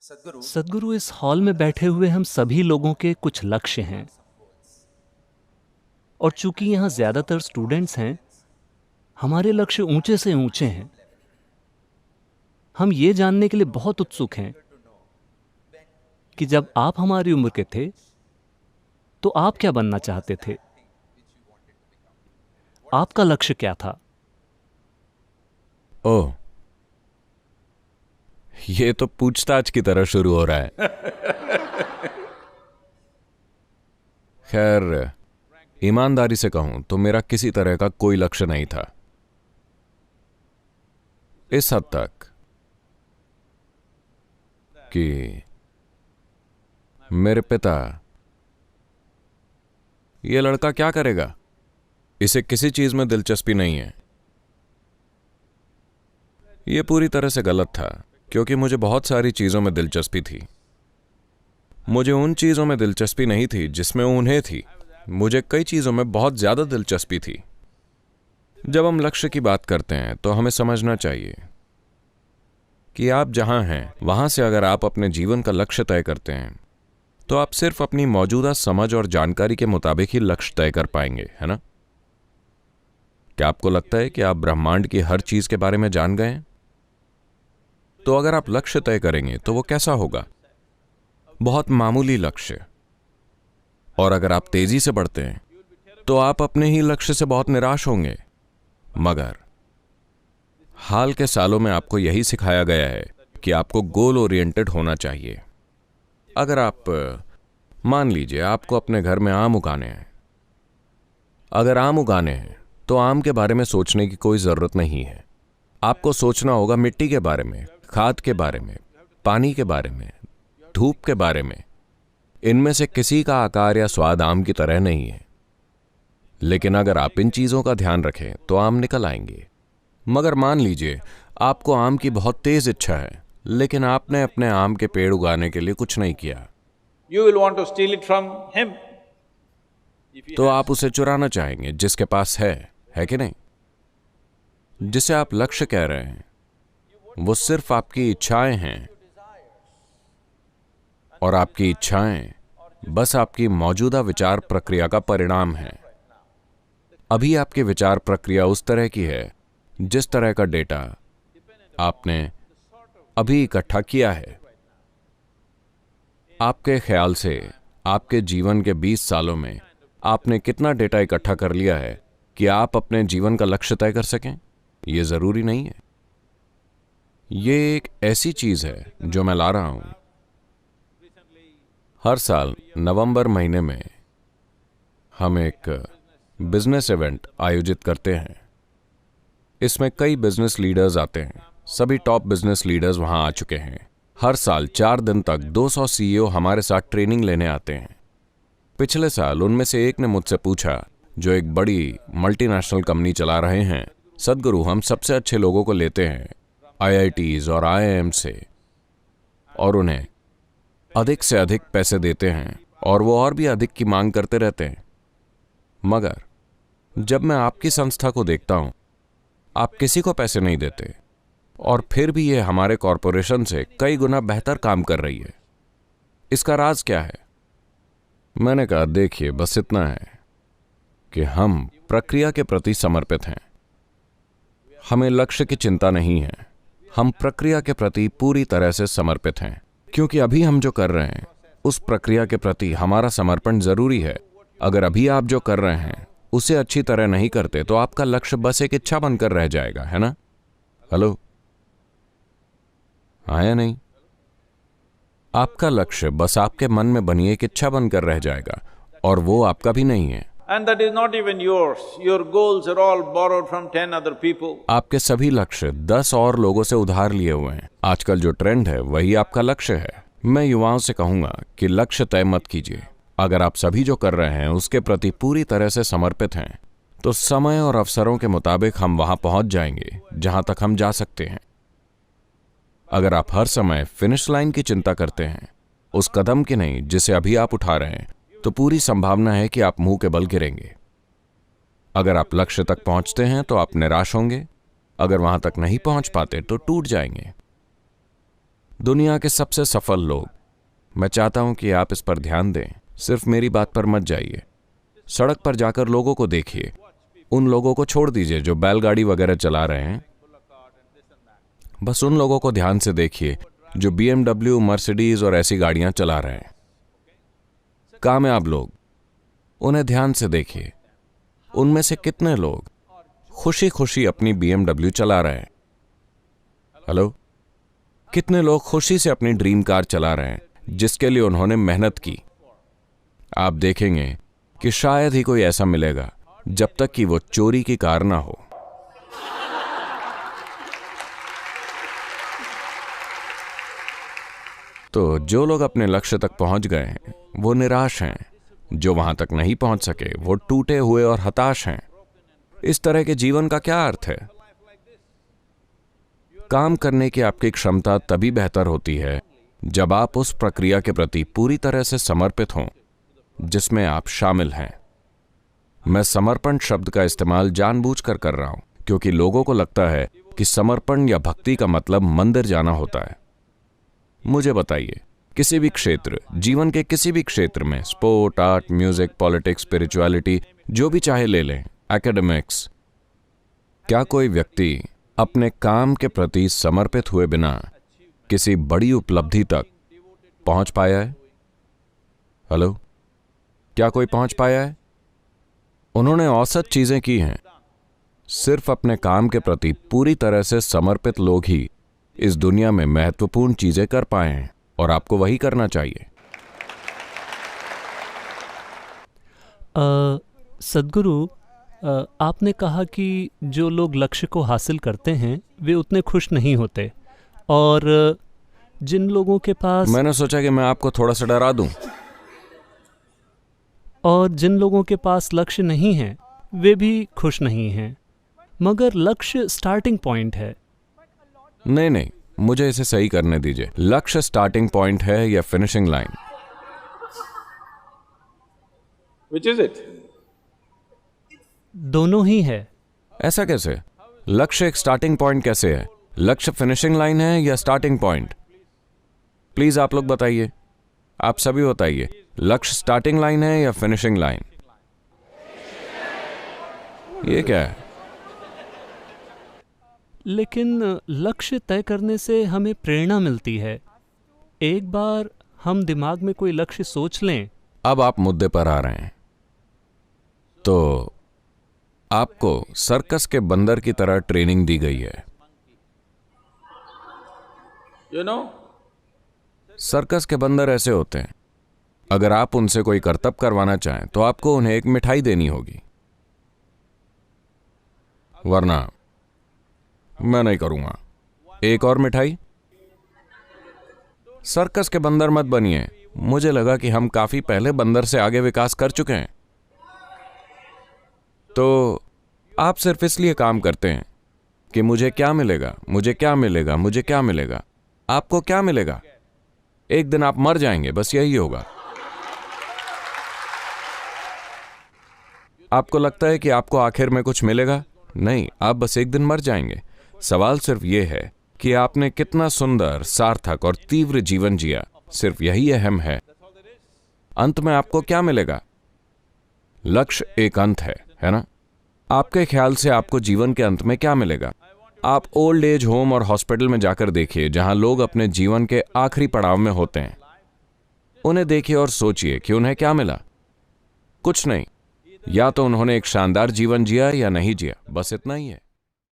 सद्गुरु, इस हॉल में बैठे हुए हम सभी लोगों के कुछ लक्ष्य हैं, और चूंकि यहाँ ज्यादातर स्टूडेंट्स हैं, हमारे लक्ष्य ऊंचे से ऊंचे हैं। हम ये जानने के लिए बहुत उत्सुक हैं कि जब आप हमारी उम्र के थे तो आप क्या बनना चाहते थे? आपका लक्ष्य क्या था? ओह, ये तो पूछताछ की तरह शुरू हो रहा है। खैर, ईमानदारी से कहूं तो मेरा किसी तरह का कोई लक्ष्य नहीं था। इस हद तक कि मेरे पिता, ये लड़का क्या करेगा, इसे किसी चीज में दिलचस्पी नहीं है। यह पूरी तरह से गलत था, क्योंकि मुझे बहुत सारी चीजों में दिलचस्पी थी। मुझे उन चीजों में दिलचस्पी नहीं थी जिसमें उन्हें थी। मुझे कई चीजों में बहुत ज्यादा दिलचस्पी थी। जब हम लक्ष्य की बात करते हैं तो हमें समझना चाहिए कि आप जहां हैं वहां से अगर आप अपने जीवन का लक्ष्य तय करते हैं तो आप सिर्फ अपनी मौजूदा समझ और जानकारी के मुताबिक ही लक्ष्य तय कर पाएंगे, है ना? क्या आपको लगता है कि आप ब्रह्मांड की हर चीज के बारे में जान गए हैं? तो अगर आप लक्ष्य तय करेंगे तो वो कैसा होगा? बहुत मामूली लक्ष्य। और अगर आप तेजी से बढ़ते हैं तो आप अपने ही लक्ष्य से बहुत निराश होंगे। मगर हाल के सालों में आपको यही सिखाया गया है कि आपको गोल ओरिएंटेड होना चाहिए। अगर आप, मान लीजिए आपको अपने घर में आम उगाने हैं। अगर आम उगाने हैं तो आम के बारे में सोचने की कोई जरूरत नहीं है। आपको सोचना होगा मिट्टी के बारे में, खाद के बारे में, पानी के बारे में, धूप के बारे में। इनमें से किसी का आकार या स्वाद आम की तरह नहीं है, लेकिन अगर आप इन चीजों का ध्यान रखें तो आम निकल आएंगे। मगर मान लीजिए आपको आम की बहुत तेज इच्छा है, लेकिन आपने अपने आम के पेड़ उगाने के लिए कुछ नहीं किया। You will want to steal it from him. तो आप उसे चुराना चाहेंगे जिसके पास है कि नहीं? जिसे आप लक्ष्य कह रहे हैं वो सिर्फ आपकी इच्छाएं हैं, और आपकी इच्छाएं बस आपकी मौजूदा विचार प्रक्रिया का परिणाम है। अभी आपकी विचार प्रक्रिया उस तरह की है जिस तरह का डेटा आपने अभी इकट्ठा किया है। आपके ख्याल से आपके जीवन के 20 सालों में आपने कितना डेटा इकट्ठा कर लिया है कि आप अपने जीवन का लक्ष्य तय कर सकें? यह जरूरी नहीं है। यह एक ऐसी चीज है जो मैं ला रहा हूं। हर साल नवंबर महीने में हम एक बिजनेस इवेंट आयोजित करते हैं। इसमें कई बिजनेस लीडर्स आते हैं। सभी टॉप बिजनेस लीडर्स वहां आ चुके हैं। हर साल 4 दिन तक 200 सीईओ हमारे साथ ट्रेनिंग लेने आते हैं। पिछले साल उनमें से एक ने मुझसे पूछा, जो एक बड़ी मल्टीनेशनल कंपनी चला रहे हैं, सद्गुरु, हम सबसे अच्छे लोगों को लेते हैं आईआईटीज और आईआईएम से, और उन्हें अधिक से अधिक पैसे देते हैं, और वो और भी अधिक की मांग करते रहते हैं। मगर जब मैं आपकी संस्था को देखता हूं, आप किसी को पैसे नहीं देते, और फिर भी ये हमारे कॉरपोरेशन से कई गुना बेहतर काम कर रही है। इसका राज क्या है? मैंने कहा, देखिए, बस इतना है कि हम प्रक्रिया के प्रति समर्पित हैं। हमें लक्ष्य की चिंता नहीं है। हम प्रक्रिया के प्रति पूरी तरह से समर्पित हैं, क्योंकि अभी हम जो कर रहे हैं उस प्रक्रिया के प्रति हमारा समर्पण जरूरी है। अगर अभी आप जो कर रहे हैं उसे अच्छी तरह नहीं करते तो आपका लक्ष्य बस एक इच्छा बनकर रह जाएगा, है ना? हेलो, हाँ या नहीं? आपका लक्ष्य बस आपके मन में बनी एक इच्छा बनकर रह जाएगा, और वो आपका भी नहीं है। And that is not even yours. Your goals are all borrowed from 10 other people. आपके सभी लक्ष्य 10 और लोगों से उधार लिए हुए हैं। आजकल जो ट्रेंड है वही आपका लक्ष्य है। मैं युवाओं से कहूंगा कि लक्ष्य तय मत कीजिए। अगर आप सभी जो कर रहे हैं उसके प्रति पूरी तरह से समर्पित हैं तो समय और अवसरों के मुताबिक हम वहां पहुंच जाएंगे जहां तक हम जा सकते हैं। अगर आप हर समय फिनिश लाइन की चिंता करते हैं, उस कदम की नहीं जिसे अभी आप उठा रहे हैं, तो पूरी संभावना है कि आप मुंह के बल गिरेंगे। अगर आप लक्ष्य तक पहुंचते हैं तो आप निराश होंगे। अगर वहां तक नहीं पहुंच पाते तो टूट जाएंगे। दुनिया के सबसे सफल लोग। मैं चाहता हूं कि आप इस पर ध्यान दें, सिर्फ मेरी बात पर मत जाइए। सड़क पर जाकर लोगों को देखिए। उन लोगों को छोड़ दीजिए जो बैलगाड़ी वगैरह चला रहे हैं। बस उन लोगों को ध्यान से देखिए जो BMW, मर्सिडीज और ऐसी गाड़ियां चला रहे हैं। कामयाब लोग, उन्हें ध्यान से देखिए। उनमें से कितने लोग खुशी खुशी अपनी BMW चला रहे हैं? हेलो? कितने लोग खुशी से अपनी ड्रीम कार चला रहे हैं जिसके लिए उन्होंने मेहनत की? आप देखेंगे कि शायद ही कोई ऐसा मिलेगा जब तक कि वो चोरी की कार ना हो। तो जो लोग अपने लक्ष्य तक पहुंच गए हैं वो निराश हैं। जो वहां तक नहीं पहुंच सके वो टूटे हुए और हताश हैं। इस तरह के जीवन का क्या अर्थ है? काम करने की आपकी क्षमता तभी बेहतर होती है जब आप उस प्रक्रिया के प्रति पूरी तरह से समर्पित हों जिसमें आप शामिल हैं। मैं समर्पण शब्द का इस्तेमाल जानबूझकर कर रहा हूं क्योंकि लोगों को लगता है कि समर्पण या भक्ति का मतलब मंदिर जाना होता है। मुझे बताइए, किसी भी क्षेत्र, जीवन के किसी भी क्षेत्र में, sport, art, music, politics, spirituality, जो भी चाहे ले लें, एकेडमिक्स, क्या कोई व्यक्ति अपने काम के प्रति समर्पित हुए बिना किसी बड़ी उपलब्धि तक पहुंच पाया है? हेलो? क्या कोई पहुंच पाया है? उन्होंने औसत चीजें की हैं। सिर्फ अपने काम के प्रति पूरी तरह से समर्पित लोग ही इस दुनिया में महत्वपूर्ण चीजें कर पाए हैं और आपको वही करना चाहिए। सद्गुरु, आपने कहा कि जो लोग लक्ष्य को हासिल करते हैं वे उतने खुश नहीं होते, और जिन लोगों के पास मैंने सोचा कि मैं आपको थोड़ा सा डरा दूं। और जिन लोगों के पास लक्ष्य नहीं है वे भी खुश नहीं हैं। मगर लक्ष्य स्टार्टिंग पॉइंट है। नहीं नहीं, मुझे इसे सही करने दीजिए। लक्ष्य स्टार्टिंग पॉइंट है या finishing line? Which is it? दोनों ही है। ऐसा कैसे? लक्ष्य एक स्टार्टिंग पॉइंट कैसे है? लक्ष्य फिनिशिंग लाइन है या स्टार्टिंग पॉइंट? प्लीज आप लोग बताइए, आप सभी बताइए, लक्ष्य स्टार्टिंग लाइन है या फिनिशिंग लाइन? ये क्या है? लेकिन लक्ष्य तय करने से हमें प्रेरणा मिलती है। एक बार हम दिमाग में कोई लक्ष्य सोच लें। अब आप मुद्दे पर आ रहे हैं। तो आपको सर्कस के बंदर की तरह ट्रेनिंग दी गई है। You know? सर्कस के बंदर ऐसे होते हैं, अगर आप उनसे कोई करतब करवाना चाहें तो आपको उन्हें एक मिठाई देनी होगी, वरना मैं नहीं करूंगा। एक और मिठाई? सर्कस के बंदर मत बनिए। मुझे लगा कि हम काफी पहले बंदर से आगे विकास कर चुके हैं। तो आप सिर्फ इसलिए काम करते हैं कि मुझे क्या मिलेगा, मुझे क्या मिलेगा, मुझे क्या मिलेगा। आपको क्या मिलेगा? एक दिन आप मर जाएंगे, बस यही होगा। आपको लगता है कि आपको आखिर में कुछ मिलेगा? नहीं, आप बस एक दिन मर जाएंगे। सवाल सिर्फ यह है कि आपने कितना सुंदर, सार्थक और तीव्र जीवन जिया। सिर्फ यही अहम है। अंत में आपको क्या मिलेगा? लक्ष्य एक अंत है ना? आपके ख्याल से आपको जीवन के अंत में क्या मिलेगा? आप ओल्ड एज होम और हॉस्पिटल में जाकर देखिए जहां लोग अपने जीवन के आखिरी पड़ाव में होते हैं। उन्हें देखिए और सोचिए कि उन्हें क्या मिला। कुछ नहीं। या तो उन्होंने एक शानदार जीवन जिया या नहीं जिया, बस इतना ही है।